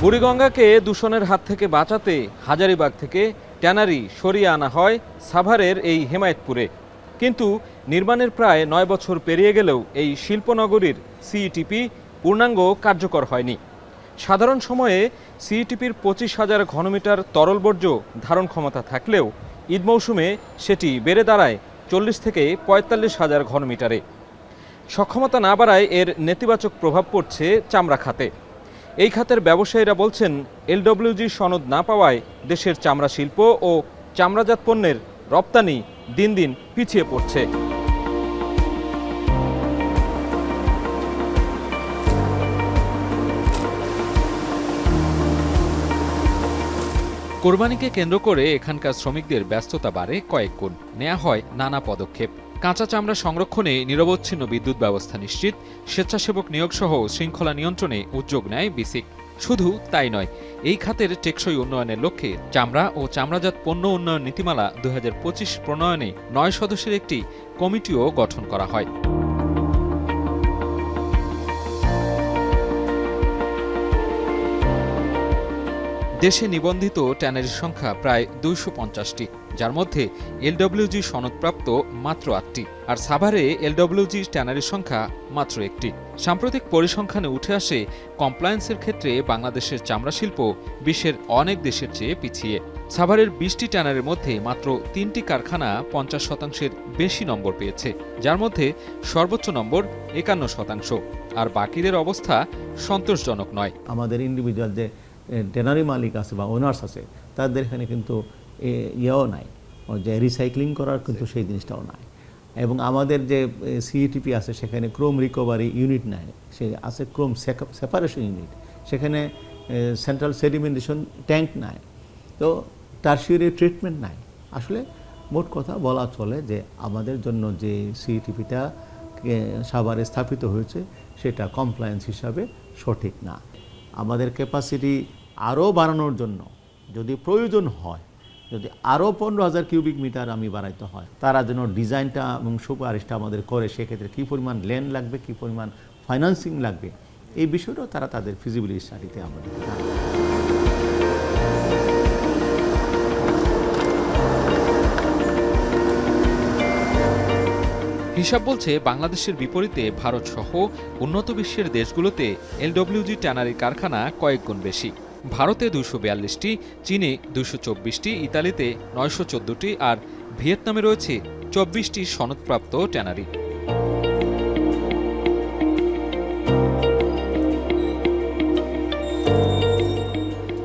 বুড়িগঙ্গাকে দূষণের হাত থেকে বাঁচাতে হাজারীবাগ থেকে ট্যানারি সরিয়ে আনা হয় সাভারের এই হেমায়েতপুরে। কিন্তু নির্মাণের প্রায় ৯ বছর পেরিয়ে গেলেও এই শিল্পনগরীর সিইটিপি পূর্ণাঙ্গ কার্যকর হয়নি। সাধারণ সময়ে সিইটিপির ২৫,০০০ ঘনমিটার তরল বর্জ্য ধারণ ক্ষমতা থাকলেও ঈদ মৌসুমে সেটি বেড়ে দাঁড়ায় ৪০ থেকে ৪৫,০০০ ঘনমিটারে। সক্ষমতা না বাড়ায় এর নেতিবাচক প্রভাব পড়ছে চামড়া খাতে। এই খাতের ব্যবসায়ীরা বলছেন, এলডব্লিউজি সনদ না পাওয়ায় দেশের চামড়া শিল্প ও চামড়াজাত পণ্যের রপ্তানি দিন দিন পিছিয়ে পড়ছে। কোরবানিকে কেন্দ্র করে এখানকার শ্রমিকদের ব্যস্ততা বাড়ে কয়েক গুণ। নেওয়া হয় নানা পদক্ষেপ। কাঁচা চামড়া সংরক্ষণে নিরবচ্ছিন্ন বিদ্যুৎ ব্যবস্থা নিশ্চিত, স্বেচ্ছাসেবক নিয়োগ সহ শৃঙ্খলা নিয়ন্ত্রণে উদ্যোগ নেয় বিসিক। শুধু তাই নয়, এই খাতের টেকসই উন্নয়নের লক্ষ্যে চামড়া ও চামড়াজাত পণ্য উন্নয়ন নীতিমালা ২০২৫ প্রণয়নে ৯ সদস্যের একটি কমিটিও গঠন করা হয়। দেশে নিবন্ধিত ট্যানারির সংখ্যা প্রায় ২৫০টি, যার মধ্যে এলডব্লিউজি সনদপ্রাপ্ত মাত্র ৮টি, আর সাভারে এলডব্লিউজি ট্যানারির সংখ্যা মাত্র ১টি। সাম্প্রতিক পরিসংখ্যানে উঠে আসে, কমপ্লায়েন্সের ক্ষেত্রে বাংলাদেশের চামড়া শিল্প বিশ্বের অনেক দেশের চেয়ে পিছিয়ে। সাভারের ২০টি ট্যানারির মধ্যে মাত্র ৩টি কারখানা ৫০% বেশি নম্বর পেয়েছে, যার মধ্যে সর্বোচ্চ নম্বর ৫১%, আর বাকিদের অবস্থা সন্তোষজনক নয়। আমাদের ইন্ডিভিজুয়াল যে ট্যানারি মালিক আছে বা ওনার্স আছে, তাদের এখানে কিন্তু ইয়েও নাই, যে রিসাইক্লিং করার কিন্তু সেই জিনিসটাও নাই। এবং আমাদের যে সিইটিপি আছে সেখানে ক্রোম রিকভারি ইউনিট নাই, সে আছে ক্রোম সেপারেশন ইউনিট, সেখানে সেন্ট্রাল সেডিমেন্টেশন ট্যাঙ্ক নাই, তো টারশিয়ারি ট্রিটমেন্ট নাই। আসলে মোট কথা বলা চলে যে আমাদের জন্য যে সিইটিপিটা সাভারে স্থাপিত হয়েছে সেটা কমপ্লায়েন্স হিসাবে সঠিক না। আমাদের ক্যাপাসিটি আরও বাড়ানোর জন্য যদি প্রয়োজন হয়, যদি আরও ১৫,০০০ কিউবিক মিটার আমি বাড়াইতে হয়, তারা যেন ডিজাইনটা এবং সুপারিশটা আমাদের করে, সেক্ষেত্রে কী পরিমাণ ল্যান্ড লাগবে, কী পরিমাণ ফাইন্যান্সিং লাগবে, এই বিষয়টাও তারা তাদের ফিজিবিলিটি স্টাডিতে আমাদের হিসাব বলছে, বাংলাদেশের বিপরীতে ভারত সহ উন্নত বিশ্বের দেশগুলোতে এলডব্লিউজি ট্যানারি কারখানা কয়েক গুণ বেশি। ভারতে ২৪২টি, চীনে ২২৪টি, ইতালিতে ৯১৪টি, আর ভিয়েতনামে রয়েছে ২৪টি সনদপ্রাপ্ত ট্যানারি।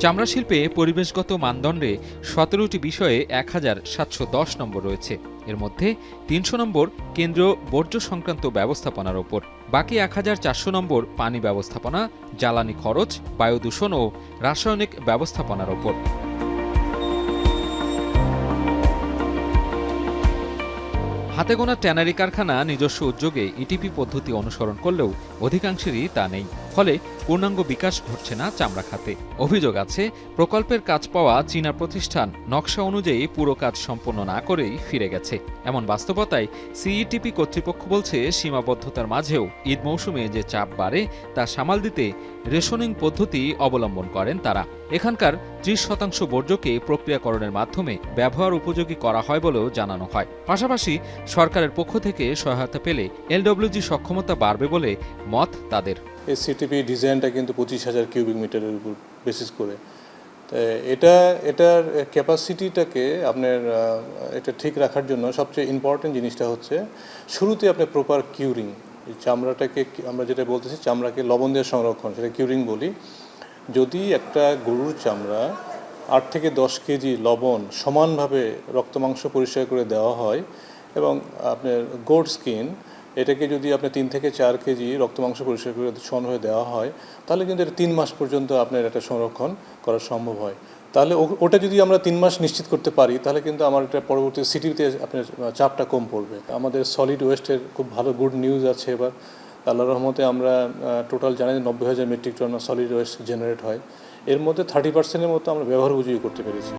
চামড়া শিল্পে পরিবেশগত মানদণ্ডে ১৭টি বিষয়ে ১,৭১০ নম্বর রয়েছে। এর মধ্যে ৩০০ নম্বর কেন্দ্রীয় বর্জ্য সংক্রান্ত ব্যবস্থাপনার ওপর, বাকি ১,৪০০ নম্বর পানি ব্যবস্থাপনা, জ্বালানি খরচ, বায়ু দূষণ ও রাসায়নিক ব্যবস্থাপনার ওপর। হাতে গোনা ট্যানারি কারখানা নিজস্ব উদ্যোগে ইটিপি পদ্ধতি অনুসরণ করলেও অধিকাংশেরই তা নেই, ফলে পূর্ণাঙ্গ বিকাশ ঘটছে না চামড়া খাতে। অভিযোগ আছে, প্রকল্পের কাজ পাওয়া চীনা প্রতিষ্ঠান নকশা অনুযায়ী পুরো কাজ সম্পন্ন না করেই ফিরে গেছে। এমন বাস্তবতায় সিইটিপি কর্তৃপক্ষ বলছে, সীমাবদ্ধতার মাঝেও ঈদ মৌসুমে যে চাপ বাড়ে তা সামাল দিতে রেশনিং পদ্ধতি অবলম্বন করেন তারা। এখানকার ৩০% বর্জ্যকে প্রক্রিয়াকরণের মাধ্যমে ব্যবহার উপযোগী করা হয় বলেও জানানো হয়। পাশাপাশি সরকারের পক্ষ থেকে সহায়তা পেলে এলডব্লিউজি সক্ষমতা বাড়বে বলে মত তাদের। এই সিটিপি ডিজাইনটা কিন্তু ২৫,০০০ কিউবিক মিটারের উপর বেসিস করে, তো এটার ক্যাপাসিটিটাকে আপনার এটা ঠিক রাখার জন্য সবচেয়ে ইম্পর্টেন্ট জিনিসটা হচ্ছে শুরুতে আপনার প্রপার কিউরিং। চামড়াটাকে আমরা যেটা বলতেছি, চামড়াকে লবণ দিয়ে সংরক্ষণ, সেটা কিউরিং বলি। যদি একটা গরুর চামড়া ৮ থেকে ১০ কেজি লবণ সমানভাবে রক্তমাংস পরিষ্কার করে দেওয়া হয়, এবং আপনার গোট স্কিন এটাকে যদি আপনার ৩ থেকে ৪ কেজি রক্তমাংস পরিষ্কার করে সমানভাবে দেওয়া হয়, তাহলে কিন্তু এটা ৩ মাস পর্যন্ত আপনার এটা সংরক্ষণ করা সম্ভব হয়। তাহলে ওটা যদি আমরা 3 মাস নিশ্চিত করতে পারি, তাহলে কিন্তু আমার এটা পরবর্তী সিটিতে আপনার চাপটা কম পড়বে। আমাদের সলিড ওয়েস্টের খুব ভালো গুড নিউজ আছে এবার। আল্লাহর রহমতে আমরা টোটাল জানি ৯০,০০০ metric ton solid waste generate হয়, এর মধ্যে 30%-এর মতো আমরা ব্যবহার উপযোগী করতে পেরেছি।